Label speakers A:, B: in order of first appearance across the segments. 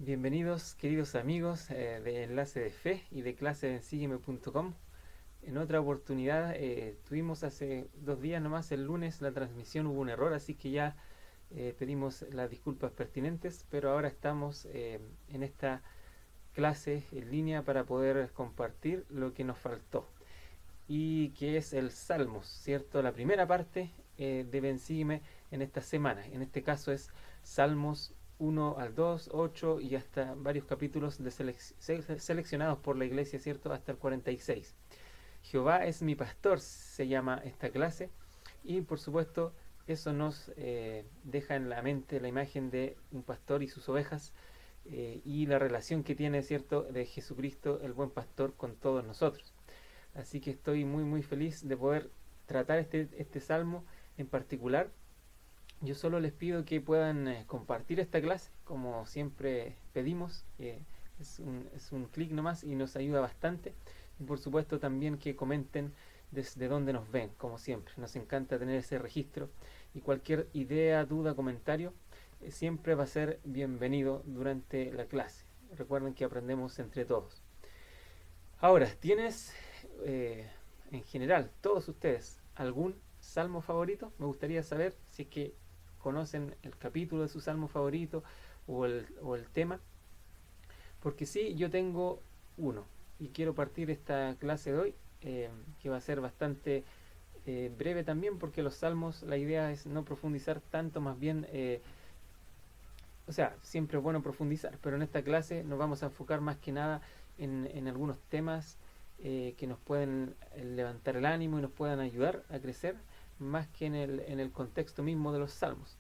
A: Bienvenidos queridos amigos de Enlace de Fe y de clasedensígueme.com. En otra oportunidad tuvimos hace 2 días nomás, el lunes, la transmisión hubo un error, así que ya pedimos las disculpas pertinentes, pero ahora estamos en esta clase en línea para poder compartir lo que nos faltó y que es el Salmos, ¿cierto? La primera parte de Bensígueme en esta semana. En este caso es Salmos 1 al 2, 8 y hasta varios capítulos seleccionados por la iglesia, ¿cierto? Hasta el 46. Jehová es mi pastor, se llama esta clase, y por supuesto eso nos deja en la mente la imagen de un pastor y sus ovejas, y la relación que tiene, ¿cierto?, de Jesucristo, el buen pastor, con todos nosotros. Así que estoy muy feliz de poder tratar este salmo en particular. Yo solo les pido que puedan compartir esta clase, como siempre pedimos. Es un clic nomás y nos ayuda bastante. Y por supuesto también que comenten desde dónde nos ven, como siempre. Nos encanta tener ese registro. Y cualquier idea, duda, comentario, siempre va a ser bienvenido durante la clase. Recuerden que aprendemos entre todos. Ahora, ¿tienes en general, todos ustedes, algún salmo favorito? Me gustaría saber si es que conocen el capítulo de su salmo favorito o el tema, porque sí, yo tengo uno y quiero partir esta clase de hoy, que va a ser bastante breve también, porque los salmos, la idea es no profundizar tanto, más bien, o sea, siempre es bueno profundizar, pero en esta clase nos vamos a enfocar más que nada en algunos temas que nos pueden levantar el ánimo y nos puedan ayudar a crecer, más que en el contexto mismo de los salmos.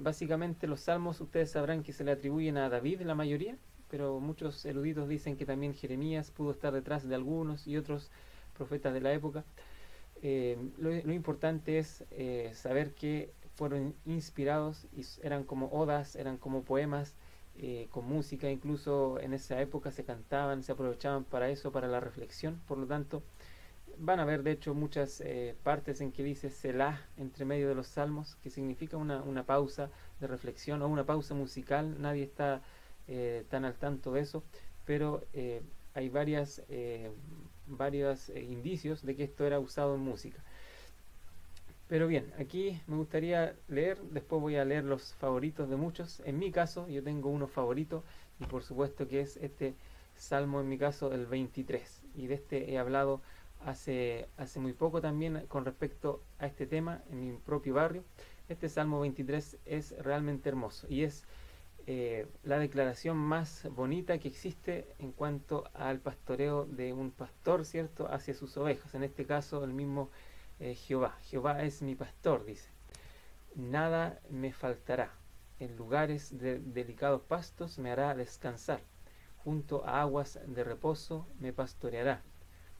A: Básicamente los salmos, ustedes sabrán que se le atribuyen a David la mayoría, pero muchos eruditos dicen que también Jeremías pudo estar detrás de algunos y otros profetas de la época. Lo importante es saber que fueron inspirados y eran como odas, eran como poemas, con música. Incluso en esa época se cantaban, se aprovechaban para eso, para la reflexión. Por lo tanto, van a ver de hecho muchas partes en que dice Selah entre medio de los salmos, que significa una pausa de reflexión o una pausa musical. Nadie está tan al tanto de eso, pero hay varios indicios de que esto era usado en música. Pero bien, aquí me gustaría leer, después voy a leer los favoritos de muchos. En mi caso, yo tengo uno favorito, y por supuesto que es este salmo, en mi caso el 23. Y de este he hablado hace muy poco también con respecto a este tema en mi propio barrio. Este salmo 23 es realmente hermoso y es la declaración más bonita que existe en cuanto al pastoreo de un pastor, ¿cierto?, hacia sus ovejas. En este caso, el mismo Jehová. Jehová es mi pastor, dice. Nada me faltará. En lugares de delicados pastos me hará descansar. Junto a aguas de reposo me pastoreará.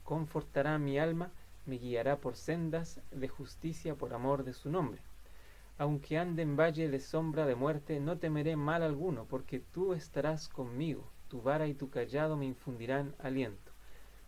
A: Confortará mi alma, me guiará por sendas de justicia por amor de su nombre. Aunque ande en valle de sombra de muerte, no temeré mal alguno, porque tú estarás conmigo. Tu vara y tu cayado me infundirán aliento.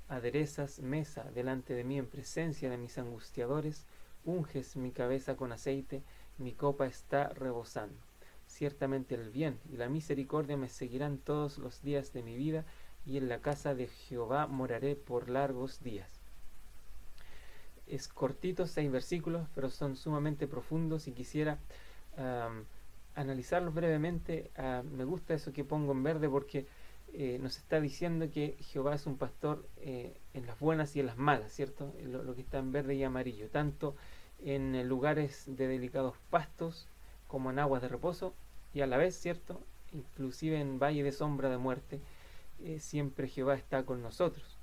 A: Aderezas mesa delante de mí en presencia de mis angustiadores, unges mi cabeza con aceite, mi copa está rebosando. Ciertamente el bien y la misericordia me seguirán todos los días de mi vida, y en la casa de Jehová moraré por largos días. Es cortito, 6 versículos, pero son sumamente profundos y quisiera um, analizarlos brevemente. Me gusta eso que pongo en verde porque nos está diciendo que Jehová es un pastor en las buenas y en las malas, ¿cierto? Lo que está en verde y amarillo, tanto en lugares de delicados pastos como en aguas de reposo, y a la vez, ¿cierto?, inclusive en valle de sombra de muerte, siempre Jehová está con nosotros.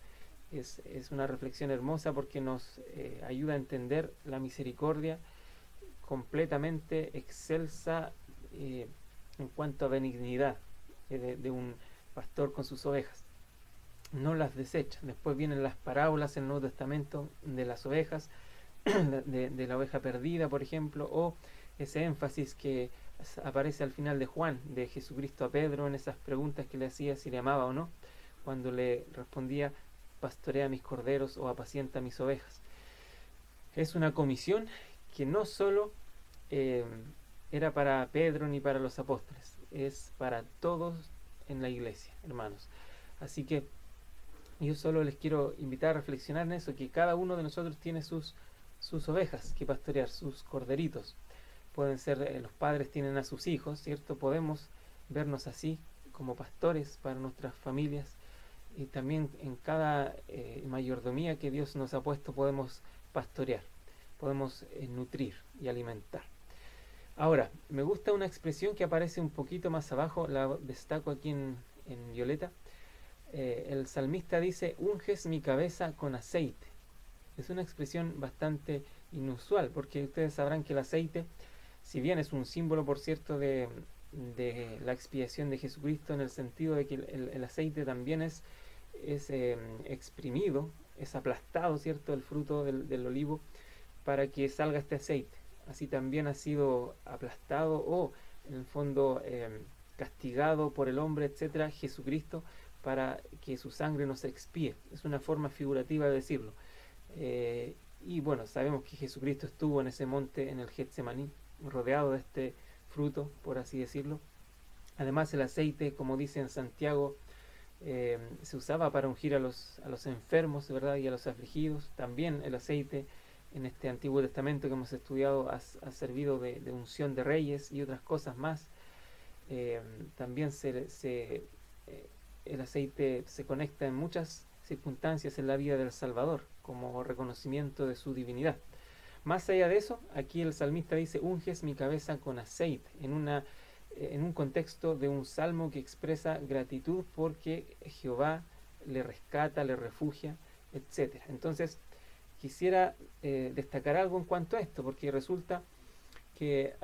A: Es una reflexión hermosa porque nos ayuda a entender la misericordia completamente excelsa en cuanto a benignidad de un pastor con sus ovejas. No las desecha. Después vienen las parábolas en el Nuevo Testamento de las ovejas, de la oveja perdida, por ejemplo, o ese énfasis que aparece al final de Juan, de Jesucristo a Pedro, en esas preguntas que le hacía si le amaba o no, cuando le respondía: pastorea mis corderos o apacienta mis ovejas. Es una comisión que no solo eh, era para Pedro ni para los apóstoles, es para todos en la iglesia, hermanos. Así que yo solo les quiero invitar a reflexionar en eso, que cada uno de nosotros tiene sus ovejas que pastorear, sus corderitos. Pueden ser, los padres tienen a sus hijos, ¿cierto? Podemos vernos así como pastores para nuestras familias, y también en cada mayordomía que Dios nos ha puesto podemos pastorear, podemos nutrir y alimentar. Ahora, me gusta una expresión que aparece un poquito más abajo, la destaco aquí en violeta. El salmista dice: unges mi cabeza con aceite. Es una expresión bastante inusual, porque ustedes sabrán que el aceite, si bien es un símbolo, por cierto, de la expiación de Jesucristo, en el sentido de que el aceite también es exprimido, es aplastado, ¿cierto?, el fruto del olivo para que salga este aceite. Así también ha sido aplastado o, en el fondo, castigado por el hombre, etcétera, Jesucristo, para que su sangre no se expíe. Es una forma figurativa de decirlo. Y bueno, sabemos que Jesucristo estuvo en ese monte, en el Getsemaní, rodeado de este fruto, por así decirlo. Además, el aceite, como dice en Santiago, se usaba para ungir a los enfermos, ¿verdad?, y a los afligidos. También el aceite en este Antiguo Testamento que hemos estudiado ha servido de unción de reyes y otras cosas más. También el aceite se conecta en muchas circunstancias en la vida del Salvador como reconocimiento de su divinidad. Más allá de eso, aquí el salmista dice: unges mi cabeza con aceite, en un contexto de un salmo que expresa gratitud porque Jehová le rescata, le refugia, etc. Entonces, quisiera destacar algo en cuanto a esto, porque resulta que,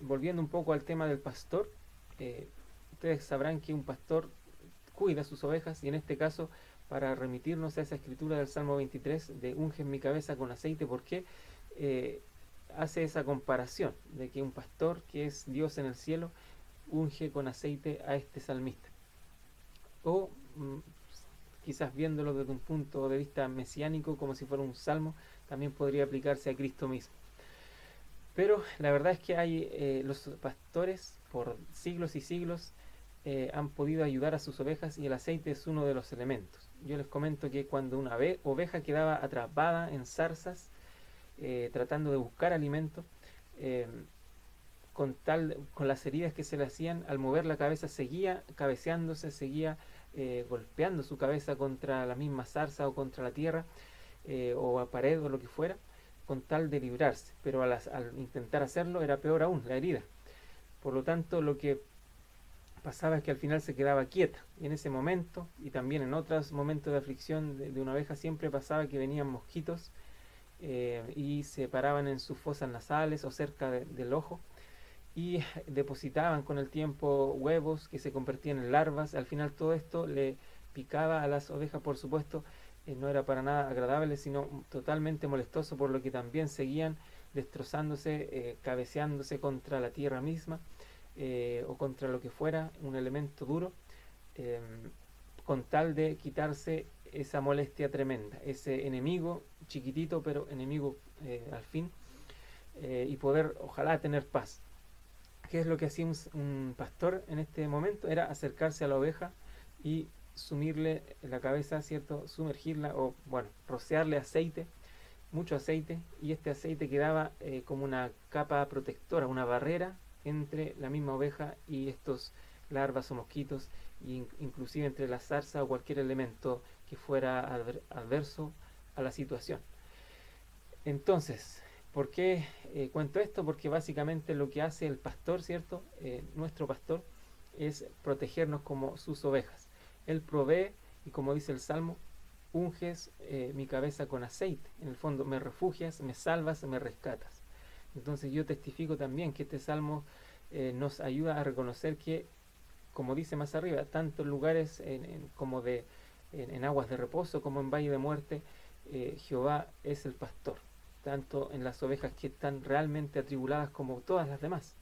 A: volviendo un poco al tema del pastor, ustedes sabrán que un pastor cuida sus ovejas, y en este caso, para remitirnos a esa escritura del Salmo 23 de unges mi cabeza con aceite, porque hace esa comparación de que un pastor, que es Dios en el cielo, unge con aceite a este salmista. O quizás viéndolo desde un punto de vista mesiánico, como si fuera un salmo, también podría aplicarse a Cristo mismo. Pero la verdad es que los pastores por siglos y siglos han podido ayudar a sus ovejas, y el aceite es uno de los elementos. Yo les comento que cuando una oveja quedaba atrapada en zarzas, tratando de buscar alimento, eh, con las heridas que se le hacían, al mover la cabeza seguía cabeceándose, seguía golpeando su cabeza contra la misma zarza o contra la tierra, o a pared o lo que fuera, con tal de librarse. Pero al intentar hacerlo era peor aún la herida. Por lo tanto, lo que pasaba es que al final se quedaba quieta, y en ese momento, y también en otros momentos de aflicción de una oveja, siempre pasaba que venían mosquitos y se paraban en sus fosas nasales o cerca del ojo, y depositaban con el tiempo huevos que se convertían en larvas. Al final todo esto le picaba a las ovejas, por supuesto. No era para nada agradable, sino totalmente molestoso, por lo que también seguían destrozándose, cabeceándose contra la tierra misma, o contra lo que fuera, un elemento duro, eh, con tal de quitarse esa molestia tremenda, ese enemigo chiquitito, pero enemigo al fin, y poder, ojalá, tener paz. ¿Qué es lo que hacía un pastor en este momento? Era acercarse a la oveja y sumirle la cabeza, ¿cierto? Sumergirla, o bueno, rociarle aceite, mucho aceite, y este aceite quedaba como una capa protectora, una barrera entre la misma oveja y estos larvas o mosquitos, inclusive entre la zarza o cualquier elemento que fuera adverso a la situación. Entonces, ¿por qué cuento esto? Porque básicamente lo que hace el pastor, ¿cierto? Nuestro pastor, es protegernos como sus ovejas. Él provee, y como dice el Salmo, unges mi cabeza con aceite. En el fondo, me refugias, me salvas, me rescatas. Entonces yo testifico también que este Salmo nos ayuda a reconocer que, como dice más arriba, tanto en lugares como en aguas de reposo como en valle de muerte, Jehová es el pastor, tanto en las ovejas que están realmente atribuladas como todas las demás.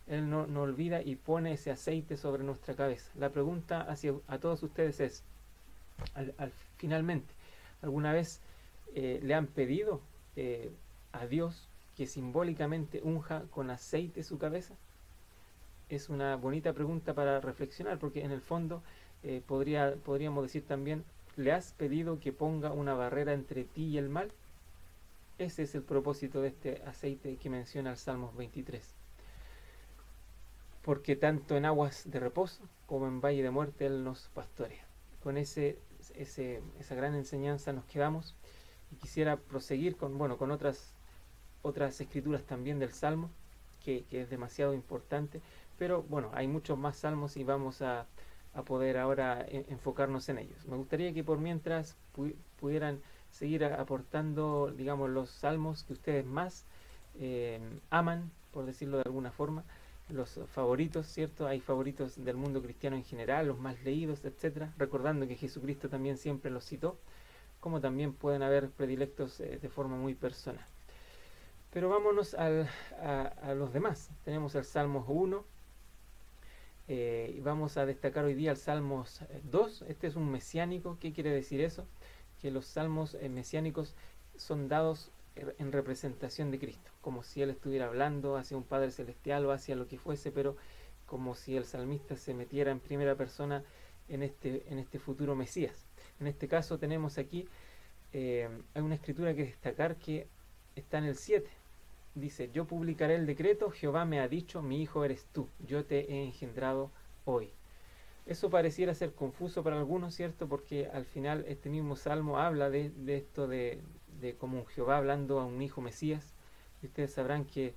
A: Él no olvida y pone ese aceite sobre nuestra cabeza. La pregunta a todos ustedes es, finalmente, ¿alguna vez le han pedido a Dios que simbólicamente unja con aceite su cabeza? es una bonita pregunta para reflexionar, porque en el fondo podríamos decir también, ¿le has pedido que ponga una barrera entre ti y el mal? Ese es el propósito de este aceite que menciona el Salmos 23. Porque tanto en aguas de reposo como en valle de muerte Él nos pastorea. Con esa gran enseñanza nos quedamos, y quisiera proseguir con otras escrituras también del Salmo, que es demasiado importante, pero bueno, hay muchos más salmos y vamos a poder ahora enfocarnos en ellos. Me gustaría que por mientras pudieran seguir aportando, digamos, los salmos que ustedes más aman, por decirlo de alguna forma, los favoritos, ¿cierto? Hay favoritos del mundo cristiano en general, los más leídos, etcétera, recordando que Jesucristo también siempre los citó, como también pueden haber predilectos de forma muy personal. Pero vámonos a los demás. Tenemos el Salmos 1, y vamos a destacar hoy día el Salmos 2. Este es un mesiánico. ¿Qué quiere decir eso? Que los salmos mesiánicos son dados en representación de Cristo, como si Él estuviera hablando hacia un Padre Celestial o hacia lo que fuese, pero como si el salmista se metiera en primera persona en este futuro Mesías. En este caso tenemos aquí, hay una escritura que destacar que está en el 7. Dice, yo publicaré el decreto, Jehová me ha dicho, mi hijo eres tú, yo te he engendrado hoy. Eso pareciera ser confuso para algunos, ¿cierto? Porque al final este mismo salmo habla de esto de como un Jehová hablando a un hijo Mesías, y ustedes sabrán que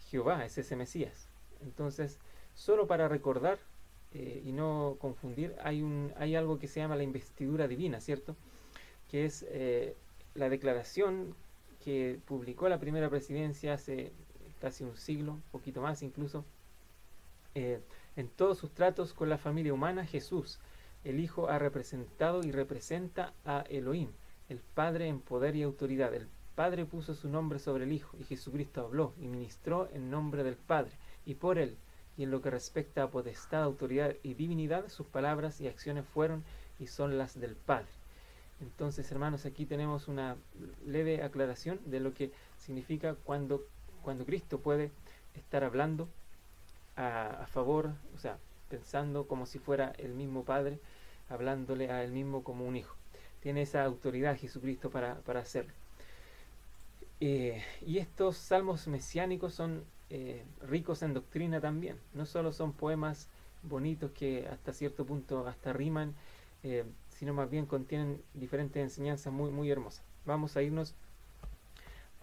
A: Jehová es ese Mesías. Entonces, solo para recordar y no confundir, hay algo que se llama la investidura divina, ¿cierto? Que es la declaración que publicó la primera presidencia hace casi un siglo, un poquito más incluso, en todos sus tratos con la familia humana. Jesús, el Hijo, ha representado y representa a Elohim, el Padre en poder y autoridad. El Padre puso su nombre sobre el Hijo, y Jesucristo habló y ministró en nombre del Padre y por Él, y en lo que respecta a potestad, autoridad y divinidad, sus palabras y acciones fueron y son las del Padre. Entonces, hermanos, aquí tenemos una leve aclaración de lo que significa cuando Cristo puede estar hablando a favor, o sea, pensando como si fuera el mismo Padre, hablándole a él mismo como un hijo. Tiene esa autoridad Jesucristo para hacerlo. Y estos salmos mesiánicos son ricos en doctrina también. No solo son poemas bonitos que hasta cierto punto hasta riman, sino más bien contienen diferentes enseñanzas muy, muy hermosas. Vamos a irnos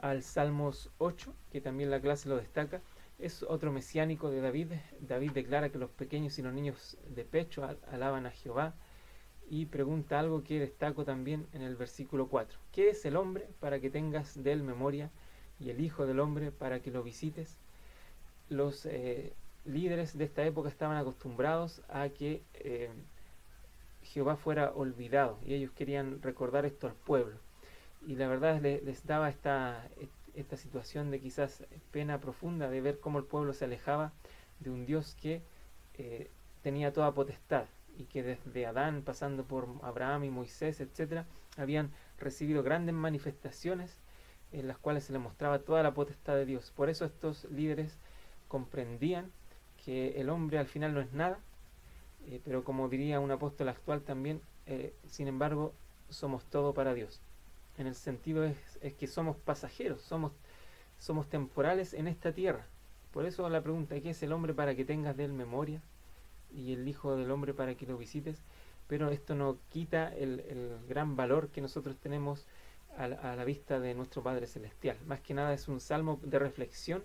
A: al Salmos 8, que también la clase lo destaca. Es otro mesiánico de David. David declara que los pequeños y los niños de pecho alaban a Jehová, y pregunta algo que destaco también en el versículo 4. ¿Qué es el hombre para que tengas de él memoria, y el hijo del hombre para que lo visites? Los líderes de esta época estaban acostumbrados a que Jehová fuera olvidado, y ellos querían recordar esto al pueblo, y la verdad les daba esta situación de quizás pena profunda de ver cómo el pueblo se alejaba de un Dios que tenía toda potestad, y que desde Adán, pasando por Abraham y Moisés, etcétera, habían recibido grandes manifestaciones en las cuales se les mostraba toda la potestad de Dios. Por eso estos líderes comprendían que el hombre al final no es nada, pero como diría un apóstol actual también, sin embargo, somos todo para Dios. En el sentido es que somos pasajeros, somos temporales en esta tierra. Por eso la pregunta, ¿qué es el hombre para que tengas de él memoria, y el Hijo del Hombre para que lo visites? Pero esto no quita el gran valor que nosotros tenemos a la vista de nuestro Padre Celestial. Más que nada es un salmo de reflexión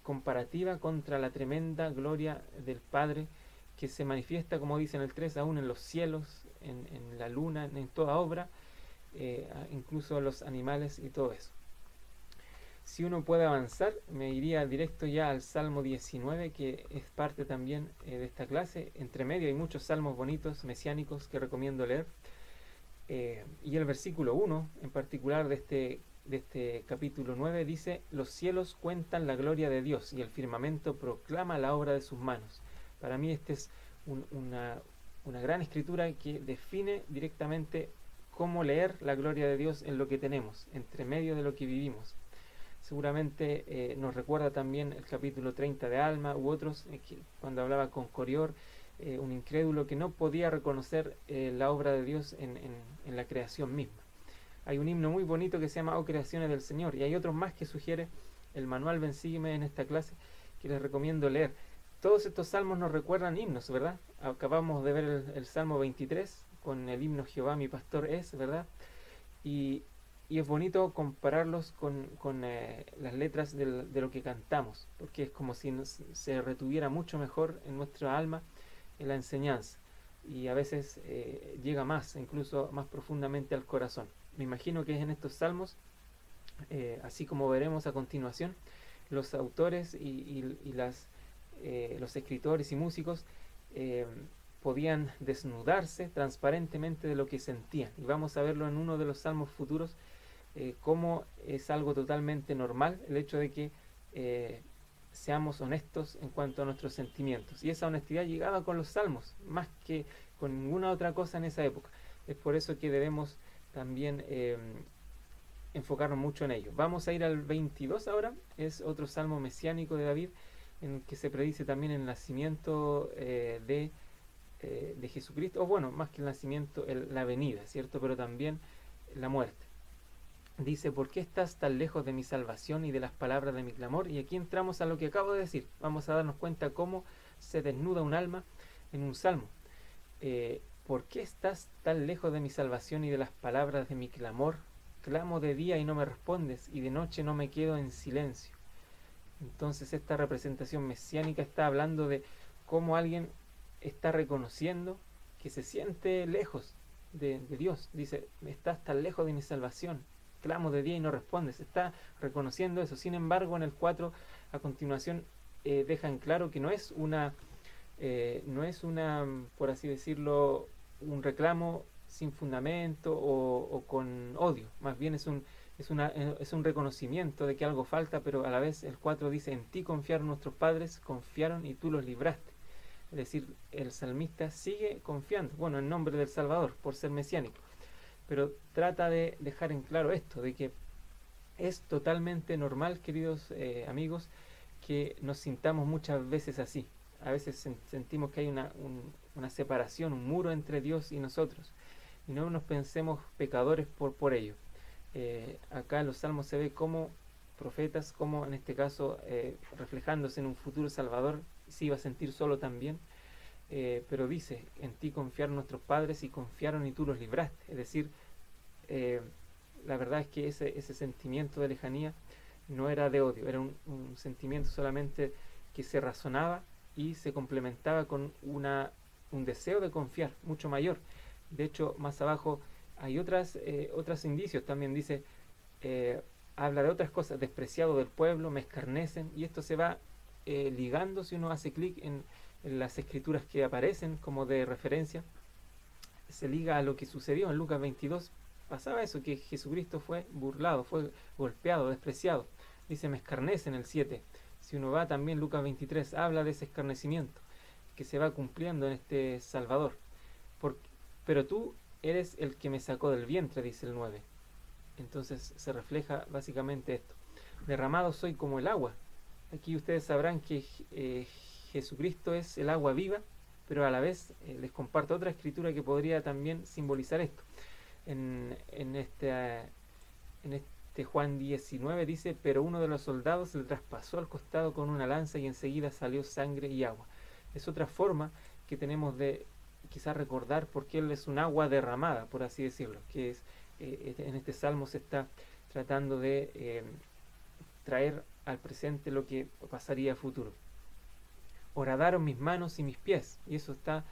A: comparativa contra la tremenda gloria del Padre, que se manifiesta, como dice en el 3, aún en los cielos, en la luna, en toda obra, incluso los animales y todo eso. Si uno puede avanzar, me iría directo ya al Salmo 19, que es parte también de esta clase. Entre medio hay muchos salmos bonitos, mesiánicos, que recomiendo leer. Y el versículo 1, en particular de este capítulo 9, dice: los cielos cuentan la gloria de Dios, y el firmamento proclama la obra de sus manos. Para mí esta es una gran escritura que define directamente cómo leer la gloria de Dios en lo que tenemos, entre medio de lo que vivimos. Seguramente nos recuerda también el capítulo 30 de Alma u otros, cuando hablaba con Corior, un incrédulo que no podía reconocer la obra de Dios en la creación misma. Hay un himno muy bonito que se llama "Oh creaciones del Señor", y hay otros más que sugiere el manual Ven Sígueme en esta clase, que les recomiendo leer. Todos estos salmos nos recuerdan himnos, ¿verdad? Acabamos de ver el Salmo 23 con el himno "Jehová mi pastor es", ¿verdad? Y, y es bonito compararlos con las letras de lo que cantamos, porque es como si se retuviera mucho mejor en nuestra alma en la enseñanza, y a veces llega más, incluso más profundamente al corazón. Me imagino que es en estos salmos, así como veremos a continuación, los autores los escritores y músicos eh, podían desnudarse transparentemente de lo que sentían. Y vamos a verlo en uno de los salmos futuros, cómo es algo totalmente normal el hecho de que seamos honestos en cuanto a nuestros sentimientos. Y esa honestidad llegaba con los salmos, más que con ninguna otra cosa en esa época. Es por eso que debemos también enfocarnos mucho en ello. Vamos a ir al 22 ahora, es otro salmo mesiánico de David, en que se predice también el nacimiento de Jesucristo, o bueno, más que el nacimiento, la venida, ¿cierto? Pero también la muerte. Dice: ¿por qué estás tan lejos de mi salvación y de las palabras de mi clamor? Y aquí entramos a lo que acabo de decir. Vamos a darnos cuenta cómo se desnuda un alma en un salmo. ¿Por qué estás tan lejos de mi salvación y de las palabras de mi clamor? Clamo de día y no me respondes, y de noche no me quedo en silencio. Entonces esta representación mesiánica está hablando de cómo alguien está reconociendo que se siente lejos de Dios. Dice: estás tan lejos de mi salvación, clamo de día y no respondes. Está reconociendo eso. Sin embargo, en el 4 a continuación deja en claro que no es una, por así decirlo, un reclamo sin fundamento o con odio. Más bien es un reconocimiento de que algo falta, pero a la vez el 4 dice: en ti confiaron nuestros padres, confiaron y tú los libraste. Es decir, el salmista sigue confiando, bueno, en nombre del Salvador, por ser mesiánico, pero trata de dejar en claro esto, de que es totalmente normal, queridos amigos, que nos sintamos muchas veces así. A veces sentimos que hay una separación, un muro entre Dios y nosotros, y no nos pensemos pecadores por ello. Acá en los salmos se ve como profetas, como en este caso reflejándose en un futuro Salvador, se iba a sentir solo también, pero dice: en ti confiaron nuestros padres y confiaron y tú los libraste. Es decir, la verdad es que ese sentimiento de lejanía no era de odio, era un sentimiento solamente que se razonaba y se complementaba con un deseo de confiar mucho mayor. De hecho, más abajo hay otros indicios. También dice, habla de otras cosas: despreciado del pueblo, me escarnecen, y esto se va ligando, si uno hace clic en las escrituras que aparecen como de referencia, se liga a lo que sucedió en Lucas 22. Pasaba eso, que Jesucristo fue burlado, fue golpeado, despreciado. Dice: me escarnecen, el 7. Si uno va también Lucas 23, habla de ese escarnecimiento que se va cumpliendo en este Salvador. Por, pero tú eres el que me sacó del vientre, dice el 9. Entonces se refleja básicamente esto: derramado soy como el agua. Aquí ustedes sabrán que Jesucristo es el agua viva, pero a la vez les comparto otra escritura que podría también simbolizar esto. En este Juan 19 dice: pero uno de los soldados le traspasó al costado con una lanza y enseguida salió sangre y agua. Es otra forma que tenemos de quizás recordar por qué Él es un agua derramada, por así decirlo, que es en este salmo se está tratando de traer al presente lo que pasaría a futuro. Horadaron mis manos y mis pies, y eso está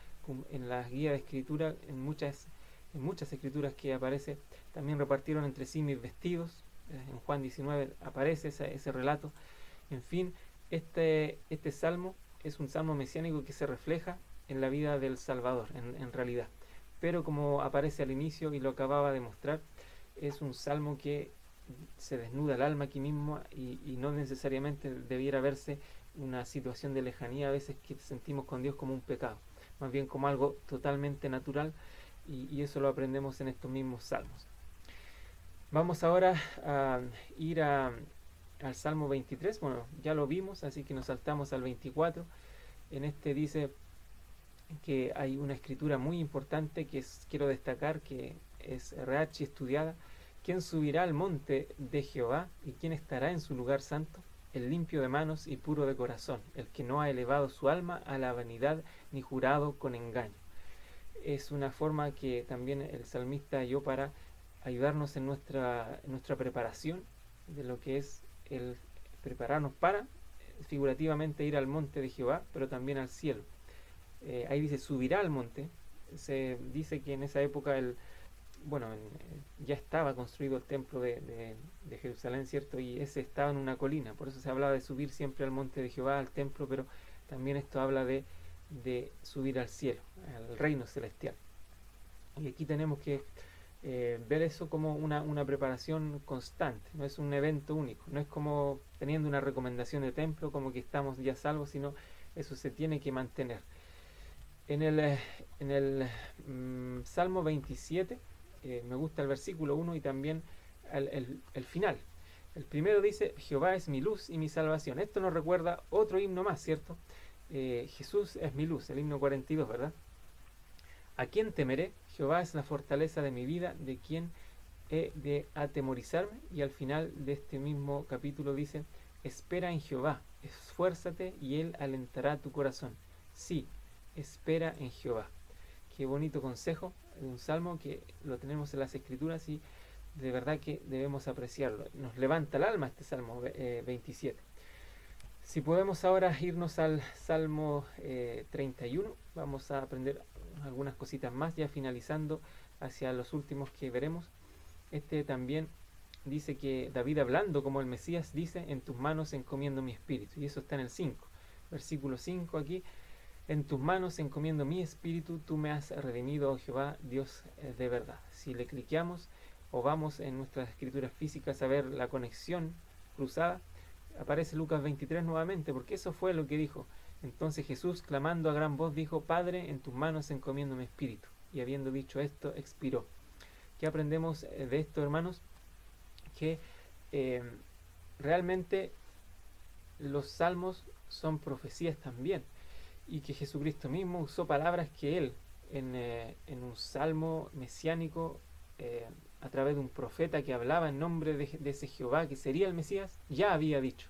A: en la guía de escritura, en muchas escrituras que aparece. También repartieron entre sí mis vestidos, en Juan 19 aparece ese relato. En fin, este salmo es un salmo mesiánico que se refleja en la vida del Salvador, en realidad. Pero como aparece al inicio y lo acababa de mostrar, es un salmo que se desnuda el alma aquí mismo, y no necesariamente debiera verse una situación de lejanía a veces que sentimos con Dios como un pecado, más bien como algo totalmente natural, y eso lo aprendemos en estos mismos salmos. Vamos ahora a ir a al Salmo 23. Bueno, ya lo vimos, así que nos saltamos al 24. En este dice que hay una escritura muy importante que quiero destacar, que es reachi estudiada. ¿Quién subirá al monte de Jehová y quién estará en su lugar santo? El limpio de manos y puro de corazón, el que no ha elevado su alma a la vanidad ni jurado con engaño. Es una forma que también el salmista halló para ayudarnos en nuestra preparación de lo que es el prepararnos para figurativamente ir al monte de Jehová, pero también al cielo. Ahí dice subirá al monte. Se dice que en esa época ya estaba construido el templo de Jerusalén, ¿cierto? Y ese estaba en una colina, por eso se hablaba de subir siempre al monte de Jehová, al templo, pero también esto habla de subir al cielo, al reino celestial. Y aquí tenemos que ver eso como una preparación constante, no es un evento único, no es como teniendo una recomendación de templo, como que estamos ya salvos, sino eso se tiene que mantener. En el Salmo 27, me gusta el versículo 1 y también el final. El primero dice, Jehová es mi luz y mi salvación. Esto nos recuerda otro himno más, ¿cierto? Jesús es mi luz, el himno 42, ¿verdad? ¿A quién temeré? Jehová es la fortaleza de mi vida, ¿de quién he de atemorizarme? Y al final de este mismo capítulo dice, espera en Jehová, esfuérzate y él alentará tu corazón. Sí, espera en Jehová. Qué bonito consejo de un salmo que lo tenemos en las escrituras y de verdad que debemos apreciarlo. Nos levanta el alma este Salmo 27. Si podemos ahora irnos al Salmo 31, vamos a aprender algunas cositas más, ya finalizando hacia los últimos que veremos. Este también dice que David, hablando como el Mesías, dice, en tus manos encomiendo mi espíritu. Y eso está en el 5, versículo 5 aquí. En tus manos encomiendo mi espíritu, tú me has redimido, oh Jehová, Dios de verdad. Si le cliqueamos o vamos en nuestras escrituras físicas a ver la conexión cruzada, aparece Lucas 23 nuevamente, porque eso fue lo que dijo. Entonces Jesús, clamando a gran voz, dijo, Padre, en tus manos encomiendo mi espíritu. Y habiendo dicho esto, expiró. ¿Qué aprendemos de esto, hermanos? Que realmente los salmos son profecías también, y que Jesucristo mismo usó palabras que él en un salmo mesiánico, a través de un profeta que hablaba en nombre de ese Jehová que sería el Mesías, ya había dicho.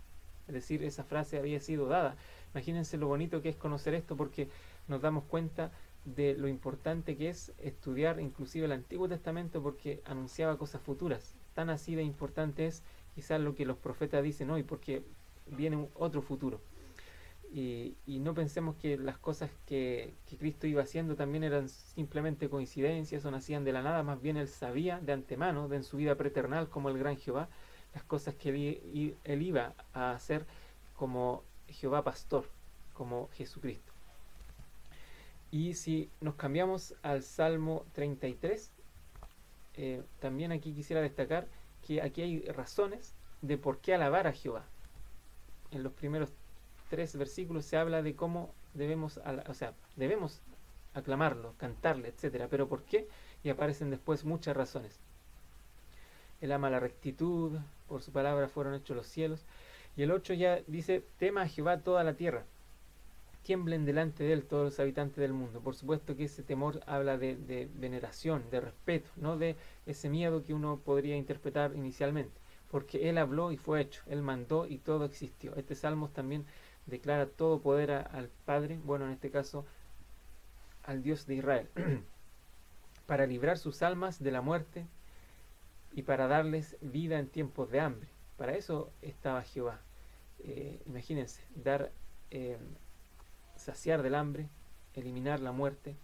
A: Es decir, esa frase había sido dada. Imagínense lo bonito que es conocer esto, porque nos damos cuenta de lo importante que es estudiar inclusive el Antiguo Testamento, porque anunciaba cosas futuras. Tan así de importante es quizás lo que los profetas dicen hoy, porque viene otro futuro. Y no pensemos que las cosas que Cristo iba haciendo también eran simplemente coincidencias o nacían de la nada, más bien él sabía de antemano, en su vida preternal como el gran Jehová, las cosas que él iba a hacer como Jehová pastor, como Jesucristo. Y si nos cambiamos al Salmo 33, también aquí quisiera destacar que aquí hay razones de por qué alabar a Jehová. En los primeros 3 versículos se habla de cómo debemos aclamarlo, cantarle, etcétera. Pero ¿por qué? Y aparecen después muchas razones. Él ama la rectitud, por su palabra fueron hechos los cielos. Y el 8 ya dice, tema a Jehová toda la tierra, tiemblen delante de él todos los habitantes del mundo. Por supuesto que ese temor habla de veneración, de respeto, no de ese miedo que uno podría interpretar inicialmente, porque él habló y fue hecho, él mandó y todo existió. Este Salmo también declara todo poder al Padre, bueno, en este caso al Dios de Israel, para librar sus almas de la muerte y para darles vida en tiempos de hambre. Para eso estaba Jehová. Imagínense, saciar del hambre, eliminar la muerte.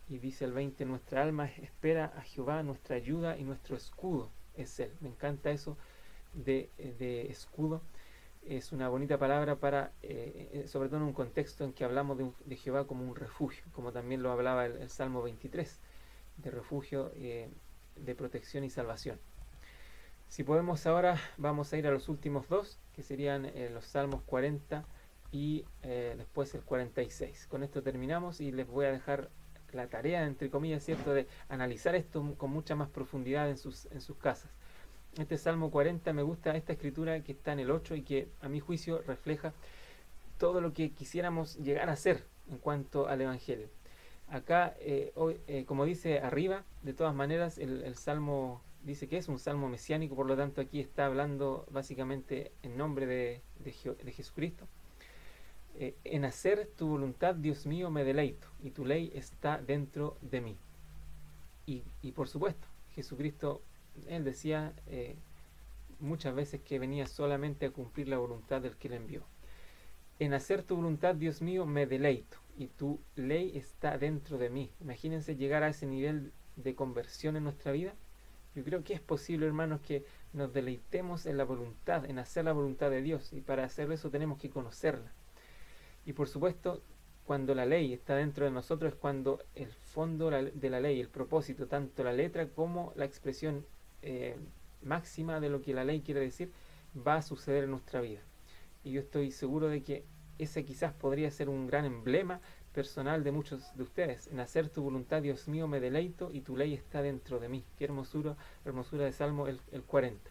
A: Y dice el 20, nuestra alma espera a Jehová, nuestra ayuda y nuestro escudo es él. Me encanta eso de escudo. Es una bonita palabra para, sobre todo en un contexto en que hablamos de Jehová como un refugio, como también lo hablaba el Salmo 23, de refugio, de protección y salvación. Si podemos ahora, vamos a ir a los últimos dos, que serían los Salmos 40 y después el 46. Con esto terminamos y les voy a dejar la tarea, entre comillas, ¿cierto?, de analizar esto con mucha más profundidad en sus casas. Este Salmo 40 me gusta esta escritura que está en el 8 y que a mi juicio refleja todo lo que quisiéramos llegar a ser en cuanto al Evangelio. Acá, como dice arriba, de todas maneras, el Salmo dice que es un Salmo mesiánico, por lo tanto aquí está hablando básicamente en nombre de Jesucristo. En hacer tu voluntad, Dios mío, me deleito, y tu ley está dentro de mí. Y por supuesto, Jesucristo, él decía muchas veces que venía solamente a cumplir la voluntad del que le envió. En hacer tu voluntad, Dios mío, me deleito, y tu ley está dentro de mí. Imagínense llegar a ese nivel de conversión en nuestra vida. Yo creo que es posible, hermanos, que nos deleitemos en la voluntad, en hacer la voluntad de Dios, y para hacer eso tenemos que conocerla. Y por supuesto, cuando la ley está dentro de nosotros es cuando el fondo de la ley, el propósito, tanto la letra como la expresión máxima de lo que la ley quiere decir, va a suceder en nuestra vida. Y yo estoy seguro de que ese quizás podría ser un gran emblema personal de muchos de ustedes. En hacer tu voluntad, Dios mío, me deleito, y tu ley está dentro de mí. Qué hermosura de Salmo el 40.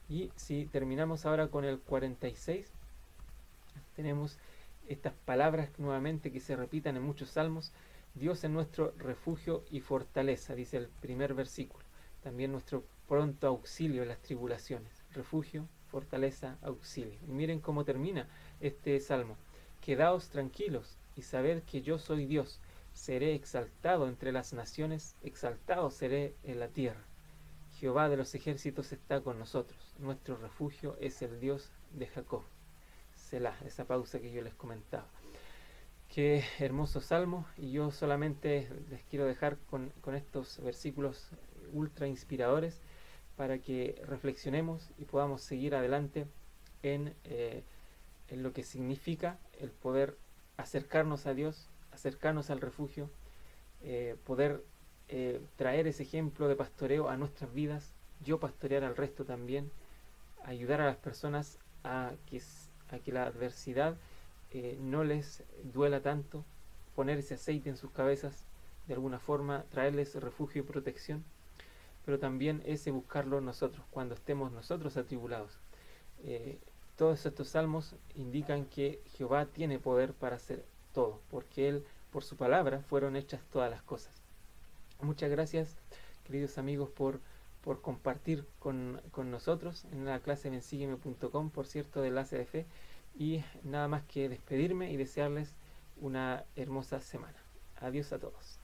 A: Y si terminamos ahora con el 46, tenemos estas palabras nuevamente que se repitan en muchos salmos. Dios es nuestro refugio y fortaleza, dice el primer versículo. También nuestro pronto auxilio en las tribulaciones. Refugio, fortaleza, auxilio. Y miren cómo termina este salmo. Quedaos tranquilos y sabed que yo soy Dios. Seré exaltado entre las naciones, exaltado seré en la tierra. Jehová de los ejércitos está con nosotros. Nuestro refugio es el Dios de Jacob. Selah, esa pausa que yo les comentaba. Qué hermoso salmo, y yo solamente les quiero dejar con estos versículos ultra inspiradores para que reflexionemos y podamos seguir adelante en lo que significa el poder acercarnos a Dios, acercarnos al refugio, poder traer ese ejemplo de pastoreo a nuestras vidas, yo pastorear al resto también, ayudar a las personas a que la adversidad no les duela tanto, poner ese aceite en sus cabezas, de alguna forma traerles refugio y protección, pero también ese buscarlo nosotros, cuando estemos nosotros atribulados. Eh, Todos estos salmos indican que Jehová tiene poder para hacer todo, porque Él, por su palabra, fueron hechas todas las cosas. Muchas gracias, queridos amigos, por compartir con nosotros en la clase bensígueme.com, por cierto, de Enlace de Fe. Y nada más que despedirme y desearles una hermosa semana. Adiós a todos.